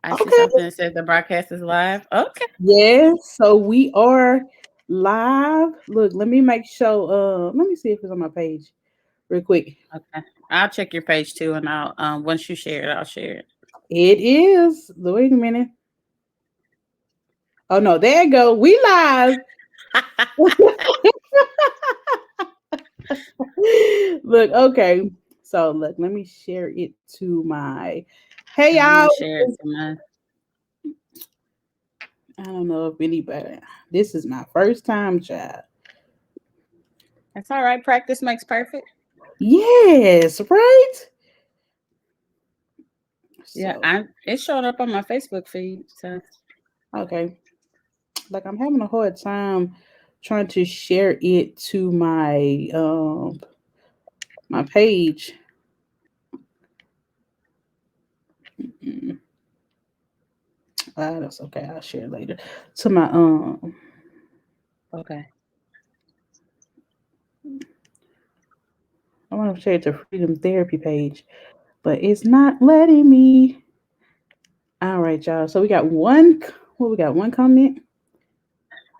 I see Okay. something that says the broadcast is live. Okay. Yes. So we are live. Look, let me make sure. Let me see if it's on my page real quick. Okay. I'll check your page too, and I'll once you share it, I'll share it. It is. Wait a minute. Oh no, there you go. We live. Look, okay. So look, let me share it to my. Hey I'm y'all. gonna share it to my. I don't know if anybody. This is my first time, child. That's all right. Practice makes perfect. Yes, right. Yeah, So I it showed up on my Facebook feed. So okay, like I'm having a hard time trying to share it to my page. Mm, that's okay. I'll share it later. To my okay. I want to share it to Freedom Therapy page, but it's not letting me. All right, y'all. So we got one. Well, we got one comment.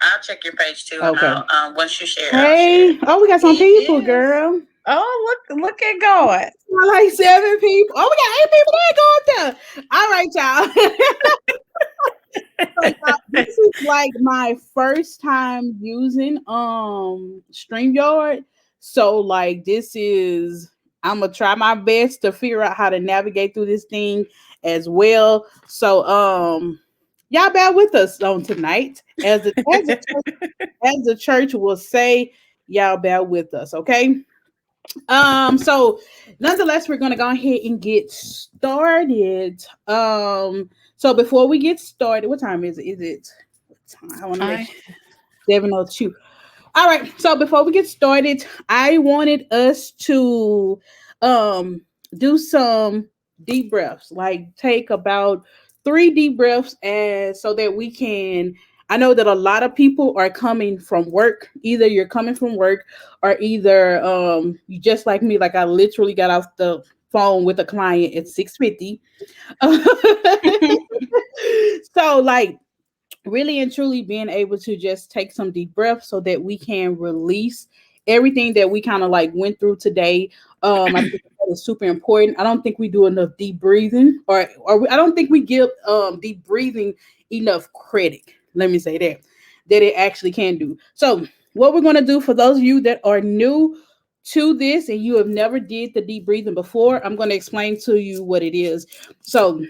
I'll check your page too, and Okay. I'll once you share it, I'll share it. Hey. Oh, we got some It people, is. girl. Oh, look at going. Like 7 people. Oh, we got 8 people that go up there. All right, y'all. So y'all, this is like my first time using StreamYard. So like this is I'm gonna try my best to figure out how to navigate through this thing as well. So y'all bear with us on tonight as the church will say, y'all bear with us, okay? So nonetheless, we're gonna go ahead and get started. So before we get started, what time is it? Is it what time? I want to make I sure 7:02. All right. So before we get started, I wanted us to um do some deep breaths. Like take about 3 deep breaths and so that we can I know that a lot of people are coming from work. Either you're coming from work or either you just like me, like I literally got off the phone with a client at 6:50. So like really and truly being able to just take some deep breaths so that we can release everything that we kind of like went through today. I think that is super important. I don't think we do enough deep breathing, I don't think we give deep breathing enough credit. Let me say that it actually can do. So, what we're gonna do for those of you that are new to this and you have never did the deep breathing before, I'm going to explain to you what it is. So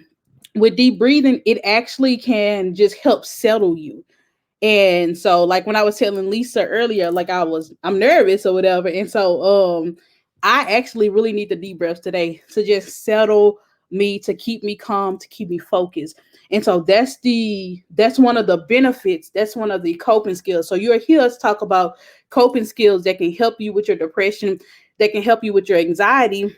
with deep breathing, it actually can just help settle you. And so, like when I was telling Lisa earlier, like I'm nervous or whatever. And so, I actually really need the deep breaths today to just settle me, to keep me calm, to keep me focused. And so that's one of the benefits. That's one of the coping skills. So you'll hear us talk about coping skills that can help you with your depression, that can help you with your anxiety,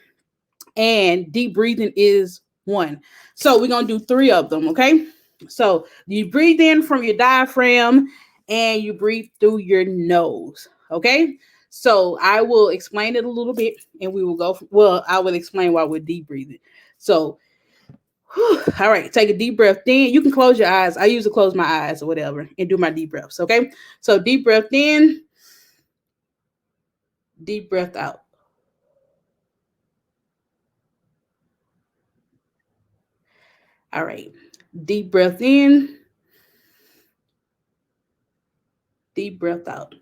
and deep breathing is one. So we're gonna do 3 of them, okay? So you breathe in from your diaphragm and you breathe through your nose, okay? So I will explain it a little bit and we will go. Well, I will explain why we're deep breathing. So, all right, take a deep breath in. You can close your eyes. I usually close my eyes or whatever and do my deep breaths, okay? So deep breath in, deep breath out. All right, deep breath in, deep breath out.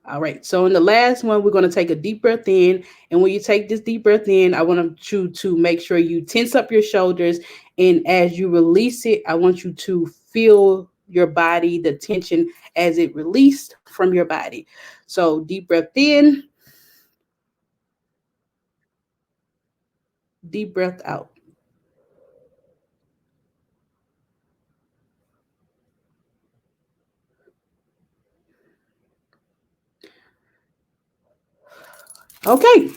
All right. So in the last one, we're going to take a deep breath in. And when you take this deep breath in, I want you to make sure you tense up your shoulders. And as you release it, I want you to feel your body, the tension as it released from your body. So deep breath in, deep breath out. Okay.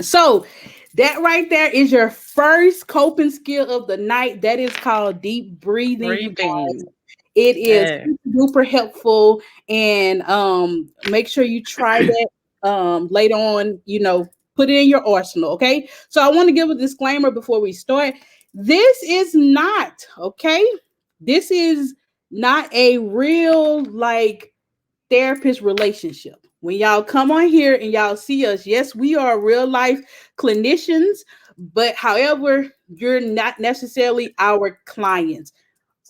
So that right there is your first coping skill of the night. That is called deep breathing, you guys. breathing. It is Yeah. super helpful, and make sure you try that later on. Put it in your arsenal, okay? So I want to give a disclaimer before we start. This is not, okay? This is not a real like therapist relationship. When y'all come on here and y'all see us, yes, we are real life clinicians, but however, you're not necessarily our clients,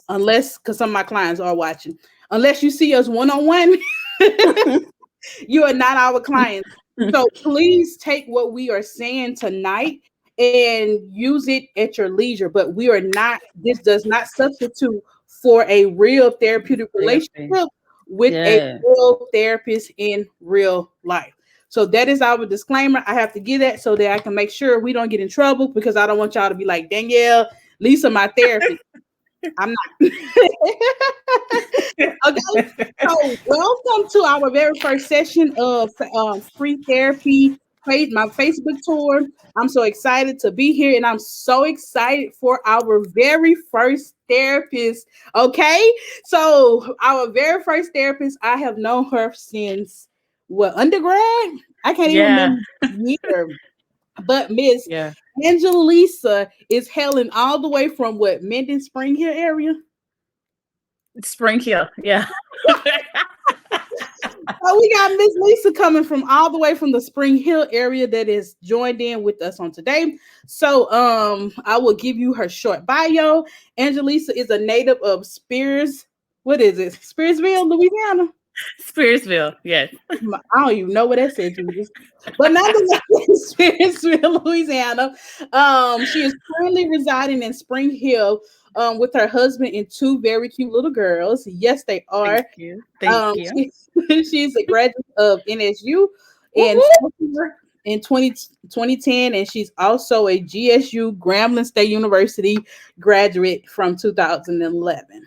unless because some of my clients are watching. Unless you see us one on one, you are not our clients. So please take what we are saying tonight and use it at your leisure. But we are not, this does not substitute for a real therapeutic Therapy. relationship with a Yeah. real therapist in real life. So that is our disclaimer. I have to give that so that I can make sure we don't get in trouble, because I don't want y'all to be like, Danielle, Lisa, my therapist. I'm not. Okay, so welcome to our very first session of free therapy, my Facebook tour. I'm so excited to be here, and I'm so excited for our very first therapist. Okay, so our very first therapist, I have known her since what, undergrad? I can't even Yeah. remember the year. But Miss Yeah. Angelisa is hailing all the way from what, Menden Spring Hill area. Spring Hill. Yeah. So we got Miss Lisa coming from all the way from the Spring Hill area that is joined in with us on today. So I will give you her short bio. Angelisa is a native of Spears. What is it? Spearsville, Louisiana. Spearsville. Yes. I don't even know what that said, Jesus. But nonetheless, Spearsville, Louisiana. She is currently residing in Spring Hill with her husband and two very cute little girls. Yes, they are. Thank you. Thank you. She's a graduate of NSU Whoop, in whoop. 2010, and she's also a GSU Grambling State University graduate from 2011.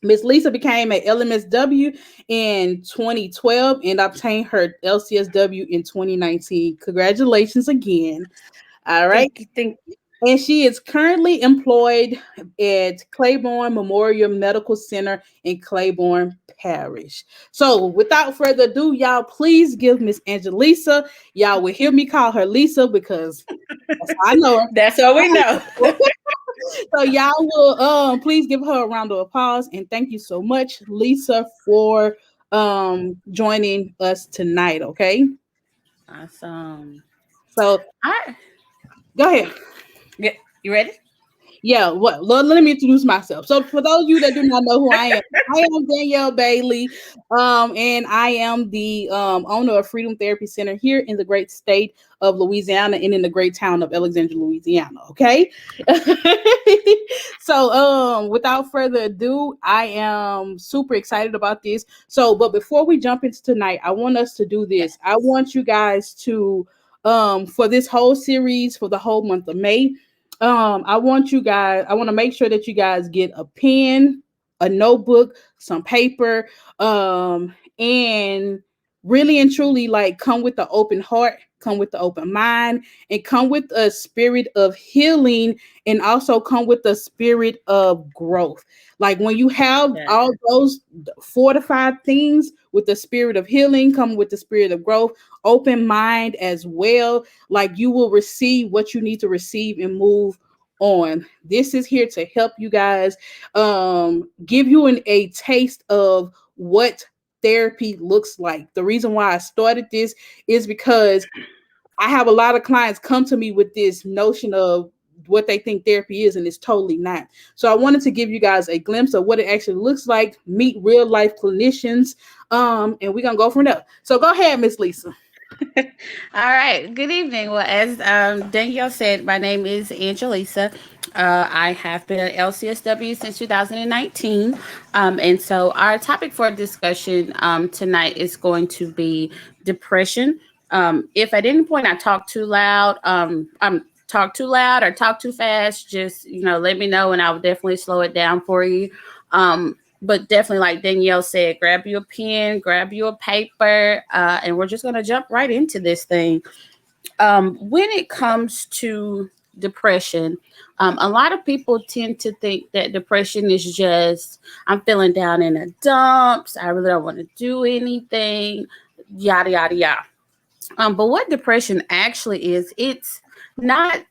Miss Lisa became a LMSW in 2012 and obtained her LCSW in 2019. Congratulations again. All right. Thank you. Thank And she is currently employed at Claiborne Memorial Medical Center in Claiborne Parish. So, without further ado, y'all, please give Miss Angelisa. Y'all will hear me call her Lisa because that's how I know her. That's all we know. So, y'all will please give her a round of applause, and thank you so much, Lisa, for joining us tonight. Okay, Awesome. so All right. go ahead. Yeah. You ready? Yeah, what? Let me introduce myself. So, for those of you that do not know who I am Danielle Bailey, and I am the owner of Freedom Therapy Center here in the great state of Louisiana and in the great town of Alexandria, Louisiana. Okay, so without further ado, I am super excited about this. So, but before we jump into tonight, I want us to do this. I want you guys to for this whole series for the whole month of May. I want to make sure that you guys get a pen, a notebook, some paper, and really and truly like come with the open heart, come with the open mind, and come with a spirit of healing, and also come with the spirit of growth. Like when you have all those 4 to 5 things with the spirit of healing, come with the spirit of growth, open mind as well, like you will receive what you need to receive and move on. This is here to help you guys give you a taste of what therapy looks like. The reason why I started this is because I have a lot of clients come to me with this notion of what they think therapy is, and it's totally not. So I wanted to give you guys a glimpse of what it actually looks like, meet real life clinicians, and we're gonna go from there. So go ahead, Miss Lisa. All right. Good evening. Well, as Danielle said, my name is Angelisa. I have been at LCSW since 2019. And so our topic for discussion tonight is going to be depression. If at any point I talk too loud, I'm talk too loud or talk too fast, just, let me know and I will definitely slow it down for you. But definitely, like Danielle said, grab you a pen, grab you a paper, and we're just going to jump right into this thing. When it comes to depression, a lot of people tend to think that depression is just, I'm feeling down in the dumps, I really don't want to do anything, yada, yada, yada. But what depression actually is, it's not,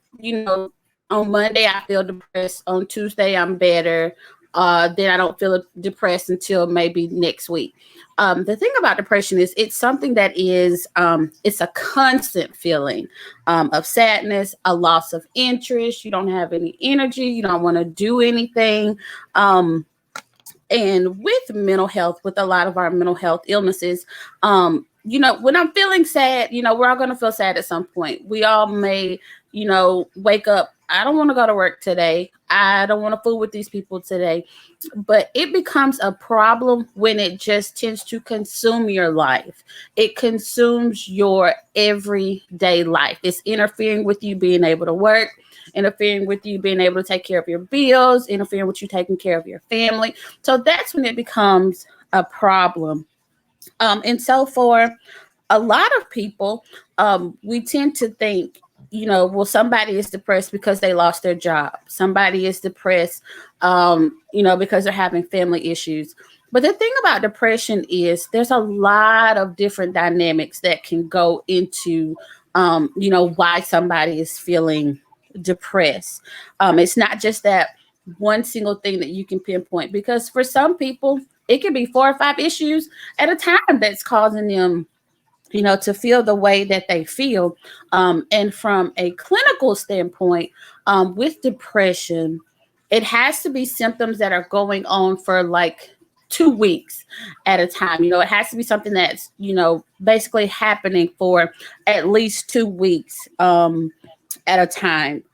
on Monday I feel depressed, on Tuesday I'm better, then I don't feel depressed until maybe next week. The thing about depression is it's something that is, it's a constant feeling of sadness, a loss of interest. You don't have any energy. You don't want to do anything. Um, and with mental health, with a lot of our mental health illnesses, when I'm feeling sad, we're all going to feel sad at some point. We all may, wake up, I don't want to go to work today, I don't want to fool with these people today. But it becomes a problem when it just tends to consume your life. It consumes your everyday life. It's interfering with you being able to work, interfering with you being able to take care of your bills, interfering with you taking care of your family. So that's when it becomes a problem. And so for a lot of people, we tend to think, well, somebody is depressed because they lost their job. Somebody is depressed, because they're having family issues. But the thing about depression is there's a lot of different dynamics that can go into, why somebody is feeling depressed. It's not just that one single thing that you can pinpoint, because for some people, it can be 4 or 5 issues at a time that's causing them, to feel the way that they feel. And from a clinical standpoint, with depression, it has to be symptoms that are going on for like 2 weeks at a time. It has to be something that's, basically happening for at least 2 weeks at a time.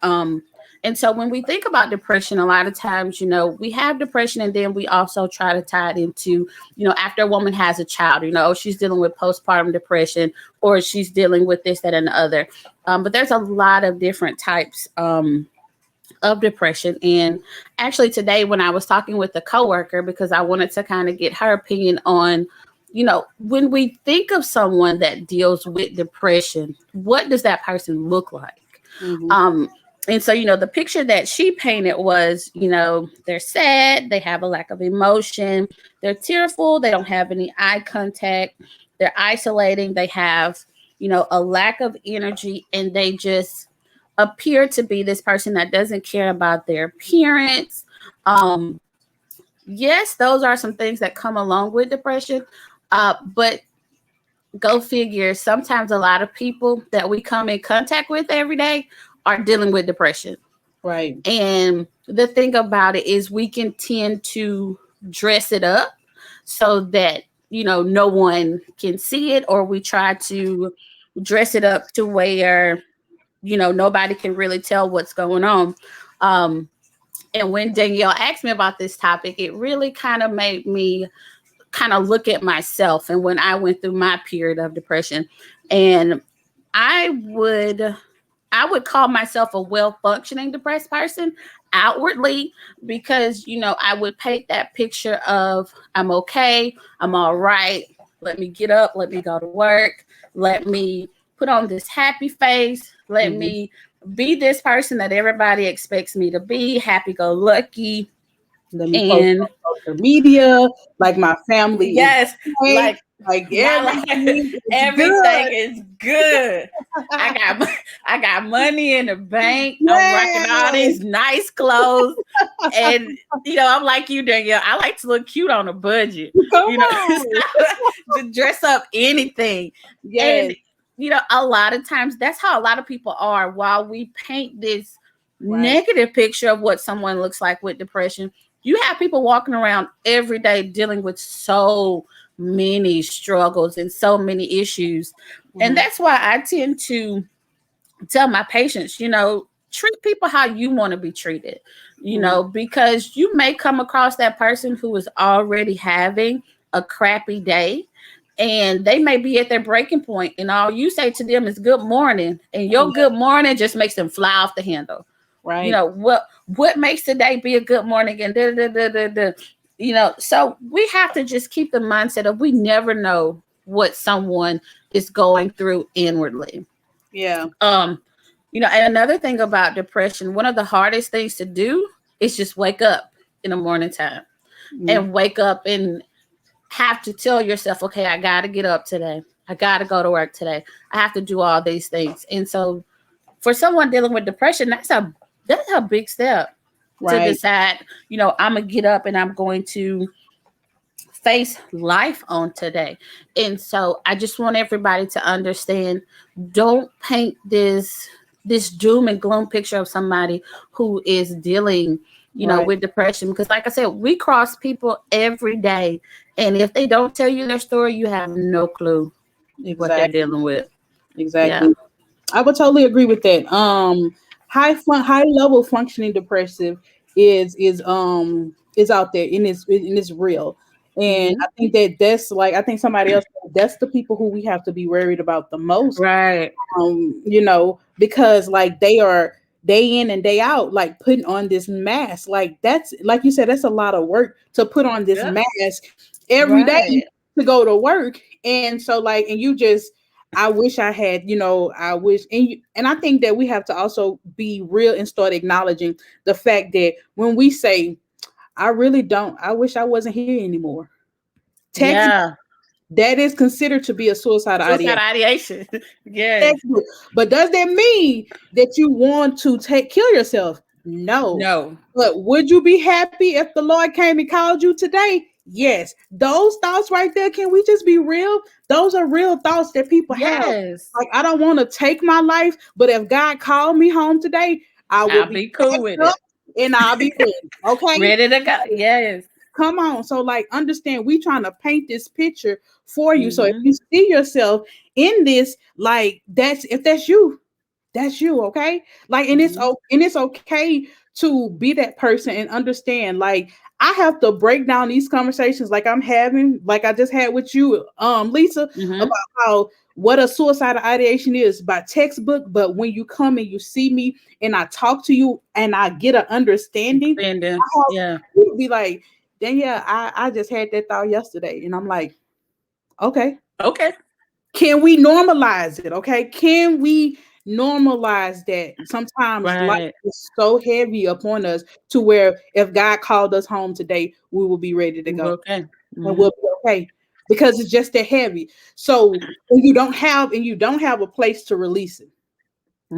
And so when we think about depression, a lot of times, we have depression and then we also try to tie it into, after a woman has a child, she's dealing with postpartum depression, or she's dealing with this, that, and the other. But there's a lot of different types of depression. And actually today when I was talking with a coworker, because I wanted to kind of get her opinion on, when we think of someone that deals with depression, what does that person look like? Mm-hmm. And so, the picture that she painted was, they're sad, they have a lack of emotion, they're tearful, they don't have any eye contact, they're isolating, they have, a lack of energy, and they just appear to be this person that doesn't care about their appearance. Um, yes, those are some things that come along with depression, but go figure, sometimes a lot of people that we come in contact with every day are dealing with depression. Right. And the thing about it is we can tend to dress it up so that, no one can see it, or we try to dress it up to where, nobody can really tell what's going on. Um, and when Danielle asked me about this topic, it really kind of made me kind of look at myself and when I went through my period of depression. And I would I would call myself a well functioning depressed person outwardly, because I would paint that picture of I'm okay, I'm all right. Let me get up, let me go to work, let me put on this happy face, let Mm-hmm. me be this person that everybody expects me to be, happy go lucky. Let me post And on social media like my family is yes, great, like like my life, everything is everything good. is good. I got I got money in the bank. I'm rocking all Yes. these nice clothes, and I'm like you, Danielle. I like to look cute on a budget. Come You know, on. to dress up anything, and Yes. a lot of times that's how a lot of people are. While we paint this Right. negative picture of what someone looks like with depression, you have people walking around every day dealing with so many struggles and so many issues. And Mm-hmm. that's why I tend to tell my patients, treat people how you want to be treated, Mm-hmm. because you may come across that person who is already having a crappy day, and they may be at their breaking point, and all you say to them is good morning, and your Yeah. good morning just makes them fly off the handle. Right. What makes today be a good morning, and da, da, da, da, da. So we have to just keep the mindset of we never know what someone is going through inwardly. Yeah. um and another thing about depression, one of the hardest things to do is just wake up in the morning time, Mm-hmm. and wake up and have to tell yourself, okay, I got to get up today. I got to go to work today. I have to do all these things. And so for someone dealing with depression, that's a big step to Right. decide, I'm going to get up and I'm going to face life on today. And so I just want everybody to understand, don't paint this doom and gloom picture of somebody who is dealing, Right. with depression, because like I said, we cross people every day, and if they don't tell you their story, you have no clue what they're Exactly. dealing with. Yeah. Exactly. I would totally agree with that. High level functioning depressive is out there and it's real. And I Hmm. think that's like I think somebody else that's the people who we have to be worried about the most. Right. Because like they are day in and day out, like putting on this mask. Like that's like you said, that's a lot of work to put on this Yep. mask every day Right. to go to work. And so like, and you just, I wish I had, I wish, and I think that we have to also be real and start acknowledging the fact that when we say, I really don't, I wish I wasn't here anymore. Text Yeah. that is considered to be a suicidal Suicide ideation. ideation. Yes. Textbook. But does that mean that you want to kill yourself? No. No. But would you be happy if the Lord came and called you today? Yes. Those thoughts right there, can we just be real? Those are real thoughts that people have. Yes. Like, I don't want to take my life, but if God called me home today, I will I'll be be cool packed with up it. and I'll be ready. Okay? Ready to go. Yes. Come on. So, like, understand we trying to paint this picture for you. So if Hmm. you see yourself in this, like that's you, that's you, okay? Like, Hmm. and it's okay to be that person and understand. Like, I have to break down these conversations like I'm having, like I just had with you, Lisa, Hmm. about how what a suicidal ideation is by textbook. But when you come and you see me and I talk to you and I get an understanding, Spending. I have Yeah. you be like, then yeah, I just had that thought yesterday, and I'm like, okay, Okay. can we normalize it? Okay. Can we normalize that sometimes life Right. is so heavy upon us to where if God called us home today, we will be ready to We're go okay. and Hmm. we'll be okay because it's just that heavy. So when you don't have a place to release it,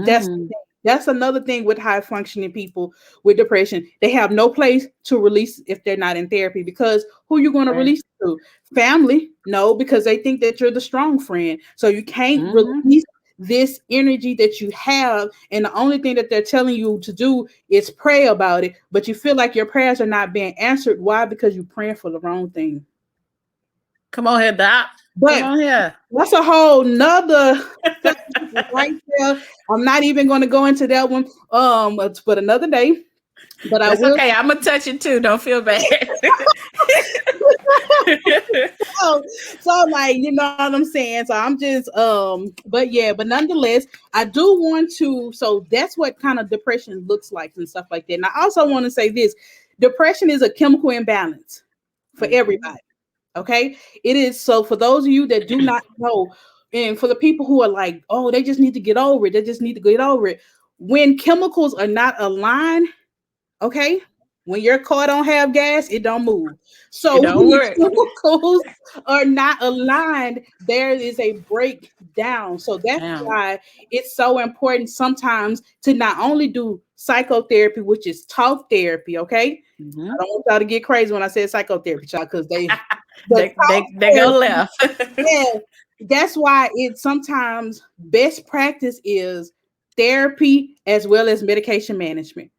that's Hmm. that's another thing with high functioning people with depression. They have no place to release if they're not in therapy because who you going to Right. release to? Family? No, because they think that you're the strong friend. So you can't Hmm. release this energy that you have, and the only thing that they're telling you to do is pray about it, but you feel like your prayers are not being answered. Why? Because you're praying for the wrong thing. Come on here, Doc. Come But on here. that's a whole nother subject right there. I'm not even going to go into that one but another day. But I That's will. okay. I'm gonna touch it too. Don't feel bad. So like you know what I'm saying. So I'm just but yeah, but nonetheless, I do want to. So that's what kind of depression looks like and stuff like that. And I also want to say this: depression is a chemical imbalance for Mhm. everybody. Okay, it is. So for those of you that do not know, and for the people who are like, oh, they just need to get over it. They just need to get over it. When chemicals are not aligned, okay, when your car don't have gas, it don't move. It So don't when the work. chemicals are not aligned, there is a breakdown. So that's Down. why it's so important sometimes to not only do psychotherapy, which is talk therapy, okay? I Hmm. don't want y'all to get crazy when I say psychotherapy, y'all, because but They talk go therapy, left. yeah, that's why it sometimes best practice is therapy as well as medication management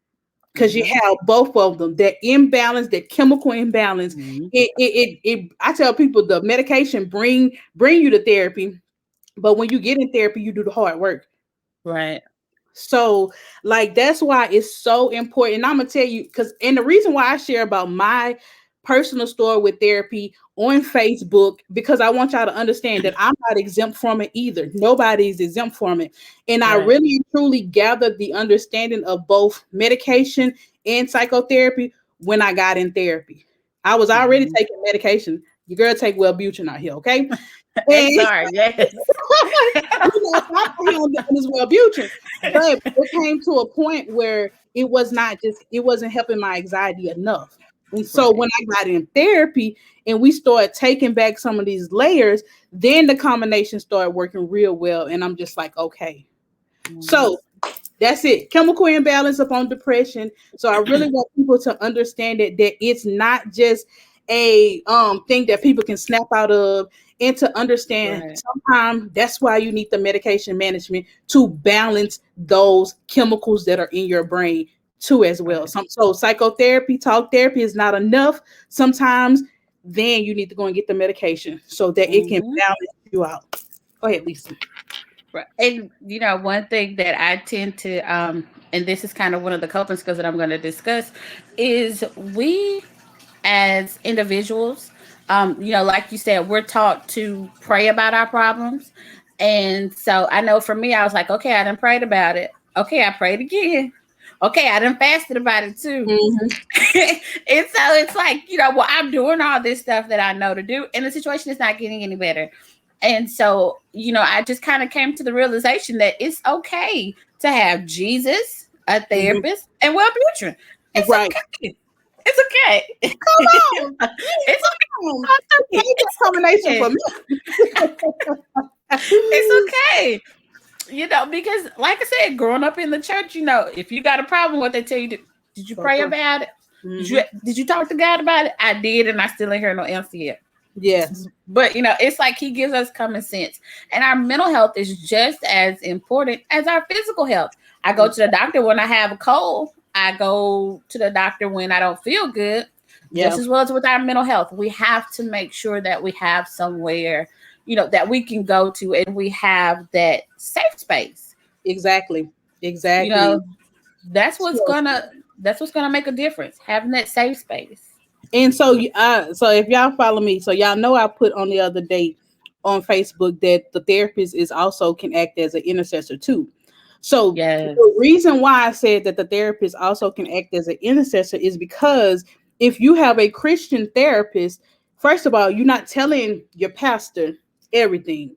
because you Hmm. have both of them. That imbalance, that chemical imbalance. Hmm. I tell people the medication bring you to therapy, but when you get in therapy, you do the hard work. Right. So, like, that's why it's so important. And I'm gonna tell you, because and the reason why I share about my personal story with therapy on Facebook, because I want y'all to understand that I'm not exempt from it either. Nobody's exempt from it. And I Right. really and truly gathered the understanding of both medication and psychotherapy when I got in therapy. I was already Hmm. taking medication. Your girl take Wellbutrin out here, okay? And XR. Yes. I'm out here on this Wellbutrin. But it came to a point where it wasn't helping my anxiety enough. And so when Right. I got in therapy and we started taking back some of these layers, then the combination started working real well. And I'm just like, okay. Mhm. So that's it. Chemical imbalance upon depression. So I really want people to understand that it's not just a thing that people can snap out of, and to understand Right. sometimes that's why you need the medication management to balance those chemicals that are in your brain too as well. Right. So psychotherapy, talk therapy is not enough. Sometimes then you need to go and get the medication so that it can Mhm. balance you out. Go ahead, Lisa. Right. And one thing that I tend to and this is kind of one of the coping skills that I'm going to discuss is we as individuals, like you said, we're taught to pray about our problems. And so I know for me, I was like, okay, I done prayed about it. Okay, I prayed again. Okay, I done fasted about it too. Hmm. And so it's like, well, I'm doing all this stuff that I know to do, and the situation is not getting any better. And so, I just kind of came to the realization that it's okay to have Jesus, a Hmm. therapist, and Wellbutrin. It's Right. okay. It's okay. Come on. It's Damn. okay. Take that combination Okay. for It's me. okay. Because like I said, growing up in the church, if you got a problem, what they tell you, did you Go pray for it. about it? Hmm. Did you talk to God about it? I did, and I still ain't heard no answer yet. Yes. But it's like he gives us common sense. And our mental health is just as important as our physical health. I go to the doctor when I have a cold. I go to the doctor when I don't feel good. Just Yeah. as well as with our mental health. We have to make sure that we have somewhere, that we can go to, and we have that safe space. Exactly. You Exactly. know, that's what's So, gonna that's what's gonna make a difference. Having that safe space. and so if y'all follow me, so y'all know I put on the other day on Facebook that the therapist is also can act as an intercessor too. So the Yes. reason why I said that the therapist also can act as an intercessor is because if you have a Christian therapist, first of all, you're not telling your pastor everything.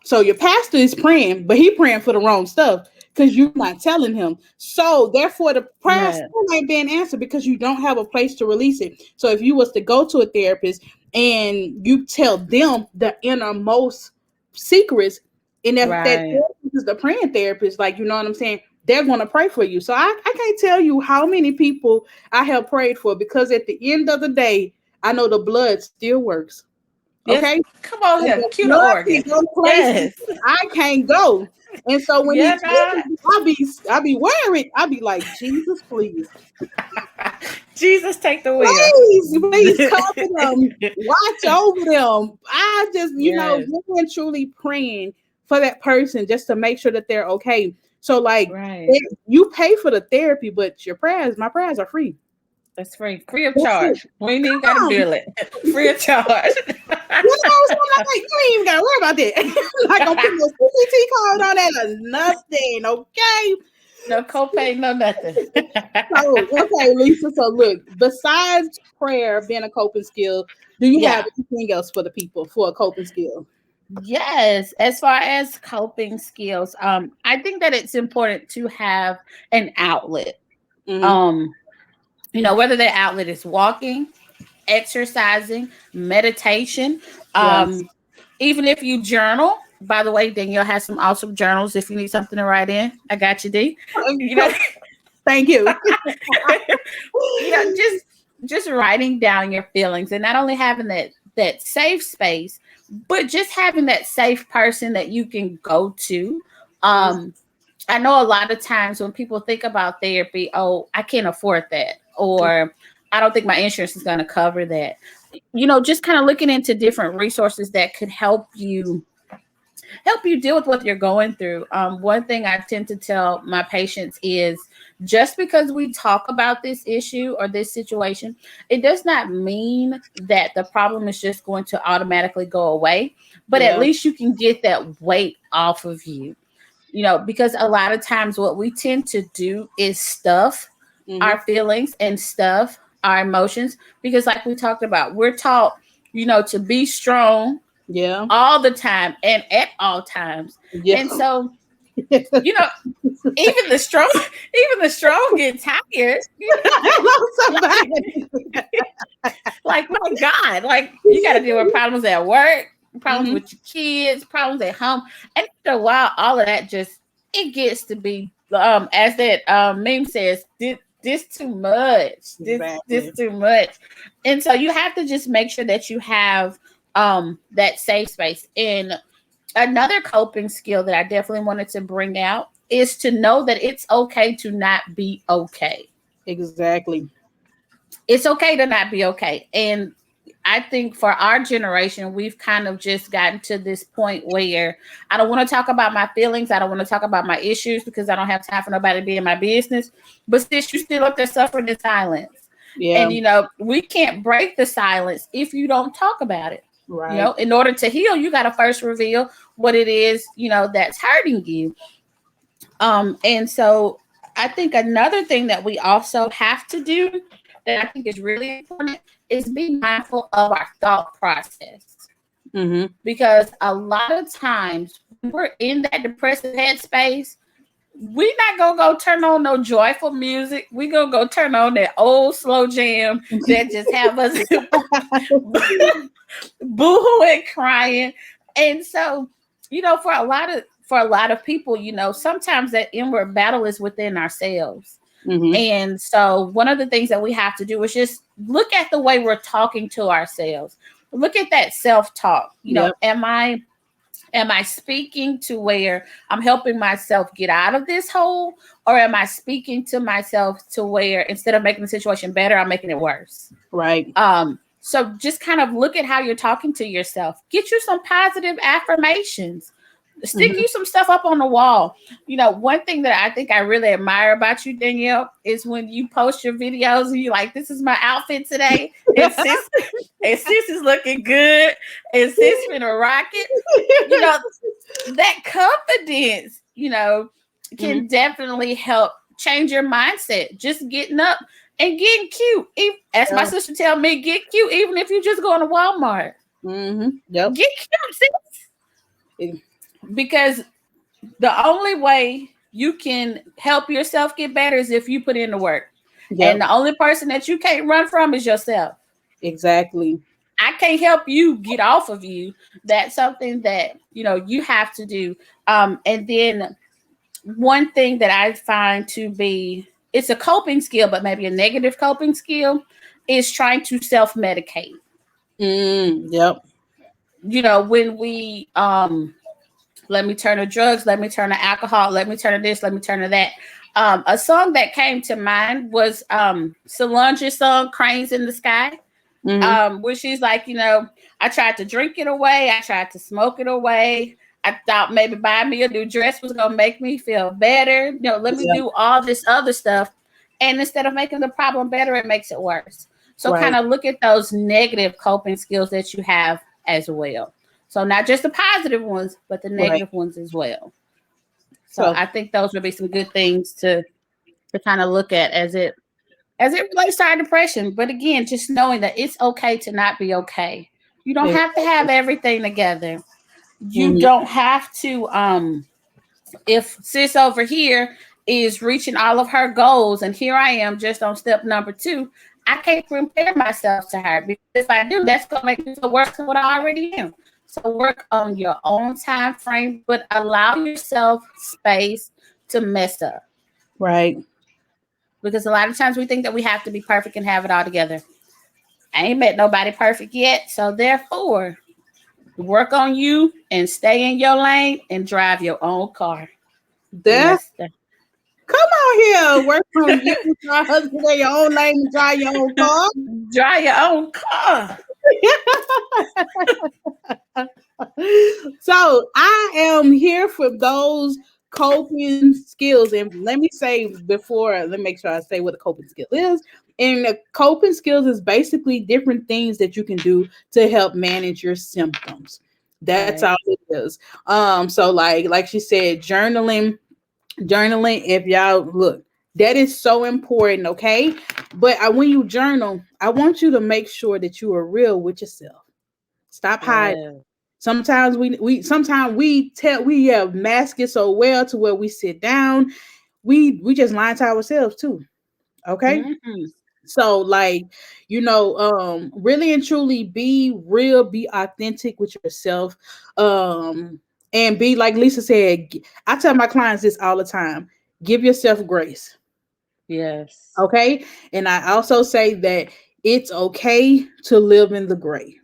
So your pastor is praying, but he praying for the wrong stuff because you're not telling him. So therefore, the prayer Yeah. still ain't being answered because you don't have a place to release it. So if you was to go to a therapist and you tell them the innermost secrets, and if that Right. therapist is the praying therapist, like you know what I'm saying, they're gonna pray for you. So I can't tell you how many people I have prayed for because at the end of the day, I know the blood still works. Yes. Okay, Come on and here. the Cue the blood can organ. go places Yes. I can't go. And so when he Yeah, tells God. me, I be worried. I be like, Jesus, please, Jesus, take the wheel. please cover them, watch over them. I just, Yes. really and truly praying for that person just to make sure that they're okay. So like, Right. you pay for the therapy, but my prayers are free. That's free. Free of That's it. charge. We ain't even got to Come on. bill it. Free of charge. So I'm like, you ain't even gotta worry about that. Like, I'm putting no CCT code on that or nothing. Okay. No copay, no nothing. So, okay, Lisa. So, look, besides prayer being a coping skill, do you have Yeah. anything else for the people for a coping skill? Yes. As far as coping skills, I think that it's important to have an outlet. Hmm. Um, whether that outlet is walking, exercising, meditation, Yes. even if you journal. By the way, Danielle has some awesome journals. If you need something to write in, I got you, D. You know, Thank you. just writing down your feelings, and not only having that safe space, but just having that safe person that you can go to. Um, I know a lot of times when people think about therapy, oh, I can't afford that, or I don't think my insurance is going to cover that. Just kind of looking into different resources that could help you deal with what you're going through. One thing I tend to tell my patients is just because we talk about this issue or this situation, it does not mean that the problem is just going to automatically go away, but at Yeah. least you can get that weight off of you. Because a lot of times what we tend to do is stuff Hmm. our feelings and stuff our emotions because, like we talked about, we're taught, to be strong Yeah. all the time and at all times. Yeah. And so, you know, Even the strong, even the strong get tired. Somebody. Like, my God, like you got to deal with problems at work, problems Hmm. with your kids, problems at home, and after a while, all of that just it gets to be as that meme says, this too much, this Exactly. too much, and so you have to just make sure that you have that safe space. And another coping skill that I definitely wanted to bring out is to know that it's okay to not be okay. Exactly. It's okay to not be okay. And I think for our generation, we've kind of just gotten to this point where I don't want to talk about my feelings. I don't want to talk about my issues because I don't have time for nobody to be in my business. But sis, you still up there suffering in silence. Yeah. And, we can't break the silence if you don't talk about it. Right. In order to heal, you got to first reveal what it is, that's hurting you. And so I think another thing that we also have to do that I think is really important is be mindful of our thought process. Hmm. Because a lot of times when we're in that depressive headspace, we not gonna go turn on no joyful music. We gonna go turn on that old slow jam that just have us boohoo and crying. And so, for a lot of people, sometimes that inward battle is within ourselves. Hmm. And so one of the things that we have to do is just look at the way we're talking to ourselves. Look at that self-talk. Yep. Am I speaking to where I'm helping myself get out of this hole, or am I speaking to myself to where instead of making the situation better, I'm making it worse? Right. So just kind of look at how you're talking to yourself. Get you some positive affirmations. Stick Hmm. you some stuff up on the wall. One thing that I think I really admire about you, Danielle, is when you post your videos and you're like, "This is my outfit today," and sis is looking good, and sis finna rock it. You know that confidence, Hmm. can definitely help change your mindset. Just getting up and getting cute. As my Yeah. sister tell me, get cute even if you just going to Walmart. Yep. Get cute, sis. Because the only way you can help yourself get better is if you put in the work. And Yep. the only person that you can't run from is yourself. Exactly. I can't help you get off of you. That's something that you have to do. And then one thing that I find to be it's a coping skill, but maybe a negative coping skill is trying to self medicate. Yep. When we let me turn to drugs, let me turn to alcohol, let me turn to this, let me turn to that. A song that came to mind was Solange's song "Cranes in the Sky." Hmm. Where she's like, I tried to drink it away, I tried to smoke it away. I thought maybe buying me a new dress was gonna make me feel better. Let me Yep. do all this other stuff. And instead of making the problem better, it makes it worse. So kind Right. of look at those negative coping skills that you have as well. So not just the positive ones, but the Right. negative ones as well. So So I think those would be some good things to kind of look at as it relates to our depression. But again, just knowing that it's okay to not be okay. You don't have to have exactly. everything together. You Hmm. don't have to if sis over here is reaching all of her goals and here I am just on step number 2, I can't compare myself to her because if I do, that's gonna make me feel worse than what I already am. So work on your own time frame, but allow yourself space to mess up. Right. Because a lot of times we think that we have to be perfect and have it all together. I ain't met nobody perfect yet. So therefore, work on you and stay in your lane and drive your own car. And That's that's the come on here. Work on you. Try husband in your own lane and try your own car. drive your own car. So I am here for those coping skills. And let me say before, let me make sure I say what a coping skill is. And the coping skills is basically different things that you can do to help manage your symptoms. That's Right. all it is. So like she said, journaling, if y'all look, that is so important, okay? But when you journal, I want you to make sure that you are real with yourself. Stop hiding. Yeah. Sometimes we have masked it so well to where we sit down. We just lying to ourselves too. Okay. Mhm. So like, really and truly be real, be authentic with yourself. And be like Lisa said, I tell my clients this all the time. Give yourself grace. Yes. Okay. And I also say that it's okay to live in the gray,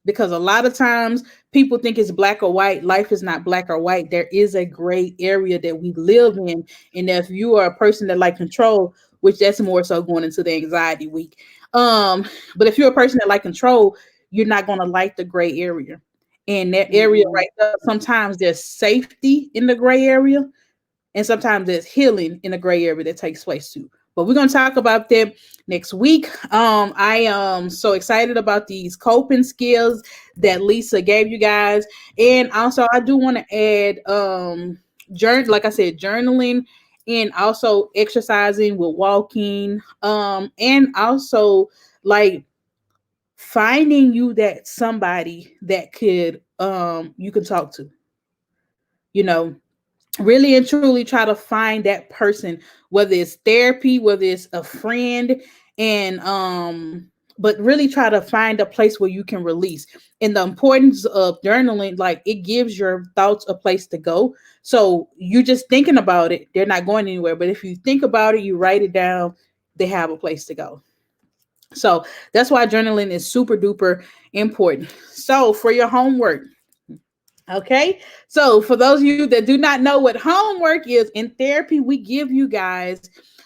because a lot of times people think it's black or white. Life is not black or white. There is a gray area that we live in. And if you are a person that like control, which that's more so going into the anxiety week. Um, but if you're a person that like control, you're not gonna like the gray area. And that area Mm-mm. right there, sometimes there's safety in the gray area, and sometimes there's healing in the gray area that takes place too. But we're gonna talk about that next week. I am so excited about these coping skills that Lisa gave you guys, and also I do want to add like I said, journaling, and also exercising with walking, and also like finding you that somebody that could you can talk to, you know really and truly try to find that person, whether it's therapy, whether it's a friend, and but really try to find a place where you can release. And the importance of journaling, like it gives your thoughts a place to go. So you just thinking about it, they're not going anywhere, but if you think about it, you write it down, they have a place to go. So that's why journaling is super duper important. So for your homework, okay. So, for those of you that do not know what homework is, in therapy, we give you guys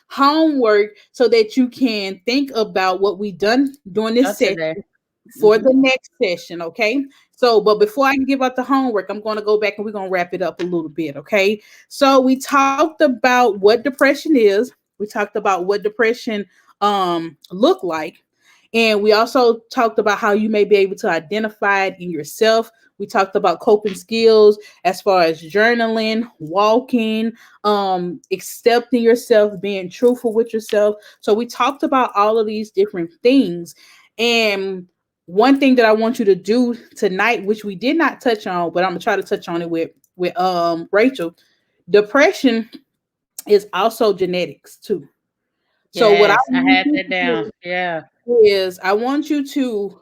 homework so that you can think about what we done during this Not session today. for Mm-hmm. the next session. Okay. So, but before I give out the homework, I'm going to go back and we're going to wrap it up a little bit. Okay. So, we talked about what depression is, we talked about what depression look like, and we also talked about how you may be able to identify it in yourself. We talked about coping skills as far as journaling, walking, accepting yourself, being truthful with yourself. So we talked about all of these different things. And one thing that I want you to do tonight, which we did not touch on, but I'm gonna try to touch on it with Rachel. Depression is also genetics too. So what I Yes, I want had you that to down. Yeah. do is I want you to,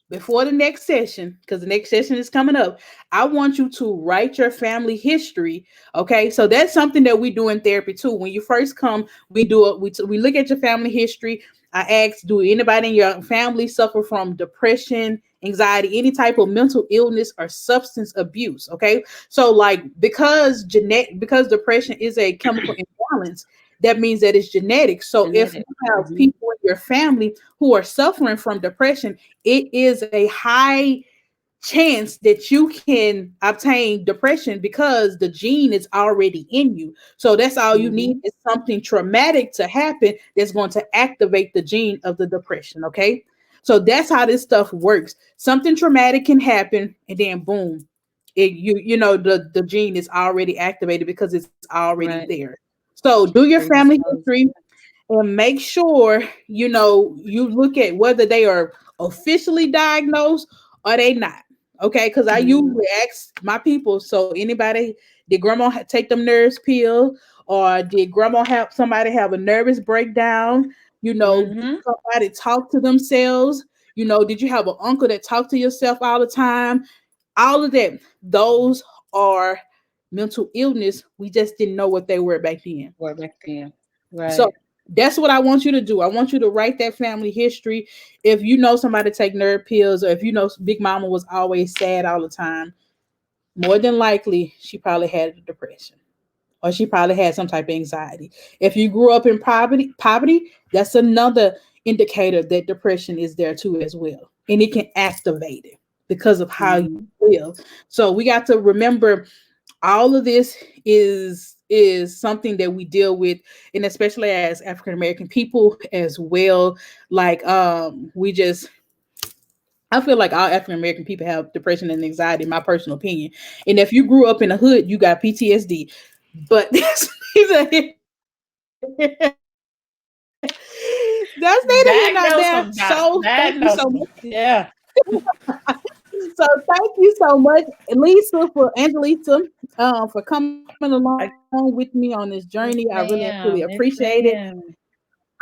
before the next session, because the next session is coming up, I want you to write your family history. Okay, so that's something that we do in therapy too. When you first come, we do it. We look at your family history. I ask, do anybody in your family suffer from depression, anxiety, any type of mental illness or substance abuse? Okay, so like because depression is a chemical imbalance, that means that it's genetic. So if you Genetic. have Mm-hmm. people in your family who are suffering from depression, it is a high chance that you can obtain depression because the gene is already in you. So that's all you need Mm-hmm. is something traumatic to happen that's going to activate the gene of the depression. Okay. So that's how this stuff works. Something traumatic can happen and then boom, the gene is already activated because it's already Right. there. So do your family Predisposed. history and make sure you look at whether they are officially diagnosed or they not. Okay, because I Mm-hmm. usually ask my people. So anybody, did grandma take them nerves pill, or did grandma have somebody have a nervous breakdown? Did Mm-hmm. somebody talk to themselves? Did you have an uncle that talked to yourself all the time? All of that, those are mental illness. We just didn't know what they were back then. Or back then. So Right. that's what I want you to do. I want you to write that family history. If you know somebody take nerve pills, or if you know Big Mama was always sad all the time, more than likely she probably had a depression, or she probably had some type of anxiety. If you grew up in poverty, that's another indicator that depression is there too as well, and it can activate it because of how you Mm-hmm. live. So we got to remember all of this is something that we deal with, and especially as African American people as well. Like we just I feel like all African American people have depression and anxiety, in my personal opinion. And if you grew up in the hood, you got PTSD. But that's neither here nor there. Diagnose them, So doc. thank you so Diagnose much. them. Yeah. So thank you so much, Lisa, for Angelisa, for coming along with me on this journey. I really and truly Yes, appreciate it. ma'am. Yes,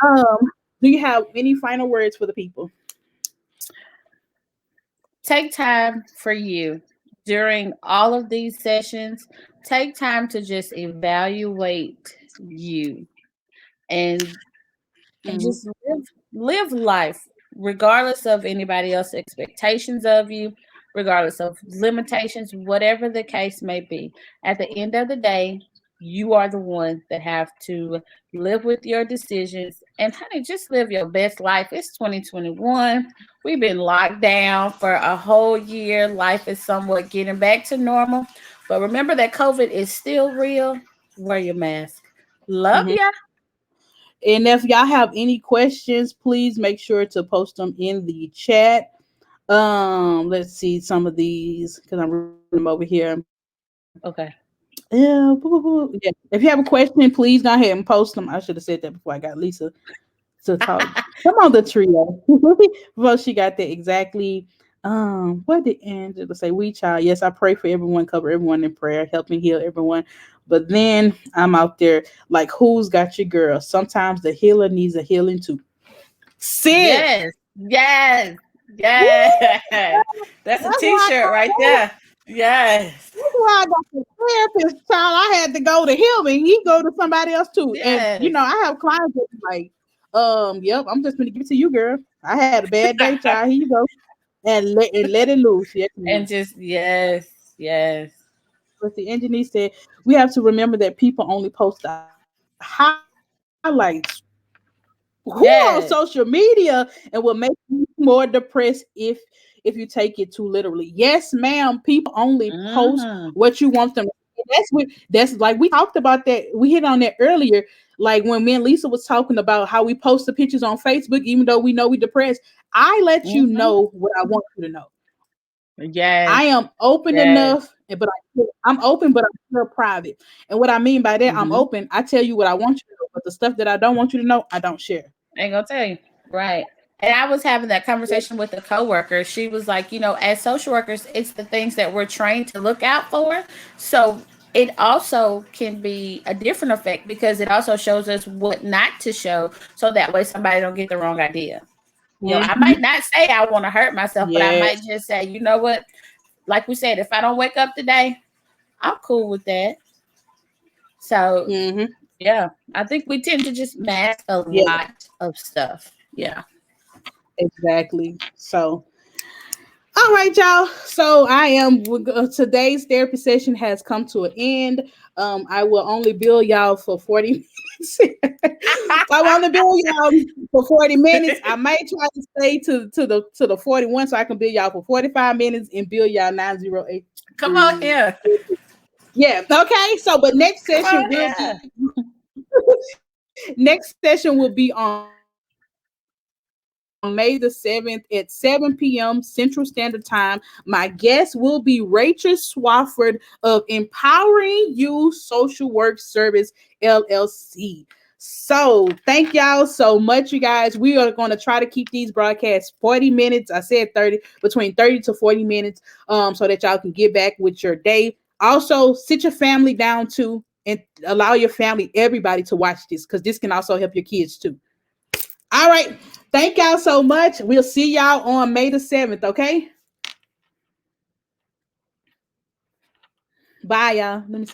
ma'am. Um, do you have any final words for the people? Take time for you during all of these sessions. Take time to just evaluate you and Mm-hmm. just live life regardless of anybody else's expectations of you, regardless of limitations, whatever the case may be. At the end of the day, you are the one that have to live with your decisions. And honey, just live your best life. It's 2021. We've been locked down for a whole year. Life is somewhat getting back to normal. But remember that COVID is still real. Wear your mask. Love ya. Mm-hmm. And if y'all have any questions, please make sure to post them in the chat. Let's see some of these because I'm reading them over here. Okay. Yeah, yeah. If you have a question, please go ahead and post them. I should have said that before I got Lisa to talk. Come on, the trio. Well, she got that exactly. What did Angela say? We child. Yes, I pray for everyone, cover everyone in prayer, help me heal everyone. But then I'm out there like, who's got your girl? Sometimes the healer needs a healing too. Sis, Yes, yes, woo, yes. That's a that's why I t-shirt right got there. Yes, that's why I got the therapist, child. I had to go to him and he go to somebody else too. And yes. I have clients that be like, yep, I'm just gonna give it to you, girl. I had a bad day, child. Here you go. And let it loose. Yes, And ma'am. just yes, yes. But the engineer said we have to remember that people only post the highlights. Who on social Yes. media and will make you more depressed if you take it too literally. Yes, ma'am. People only post Mm-hmm. what you want them to see. That's like we talked about that. We hit on that earlier. Like when me and Lisa was talking about how we post the pictures on Facebook, even though we know we depressed. I let you Mm-hmm. know what I want you to know. I Yes, am open yes. enough, I'm open, but I'm still private. And what I mean by that, I'm Mm-hmm. open. I tell you what I want you to know, but the stuff that I don't want you to know, I don't share. Ain't gonna tell you. Right. And I was having that conversation with a coworker. She was like, as social workers, it's the things that we're trained to look out for. So it also can be a different effect because it also shows us what not to show so that way somebody don't get the wrong idea. I might Mhm. not say I want to hurt myself, but I might Yes. just say, you know what? Like we said, if I don't wake up today, I'm cool with that. So Hmm. yeah, I think we tend to just mask a Yeah, lot of stuff. Yeah. exactly. So, all right, y'all. So today's therapy session has come to an end. I will only bill y'all for 40 minutes. I want to bill y'all for 40 minutes. I might try to stay to the 41 so I can bill y'all for 45 minutes and bill y'all 908. Come on here. Yeah, okay. So but Come on here. next session will be on May the 7th at 7 p.m. Central Standard Time. My guest will be Rachel Swafford of Empowering You Social Work Service LLC. So, thank y'all so much, you guys. We are going to try to keep these broadcasts 40 minutes. I said 30, between 30 to 40 minutes, so that y'all can get back with your day. Also, sit your family down too and allow your family, everybody to watch this because this can also help your kids too. All right. Thank y'all so much. We'll see y'all on May the 7th, okay? Bye, y'all. Let me see.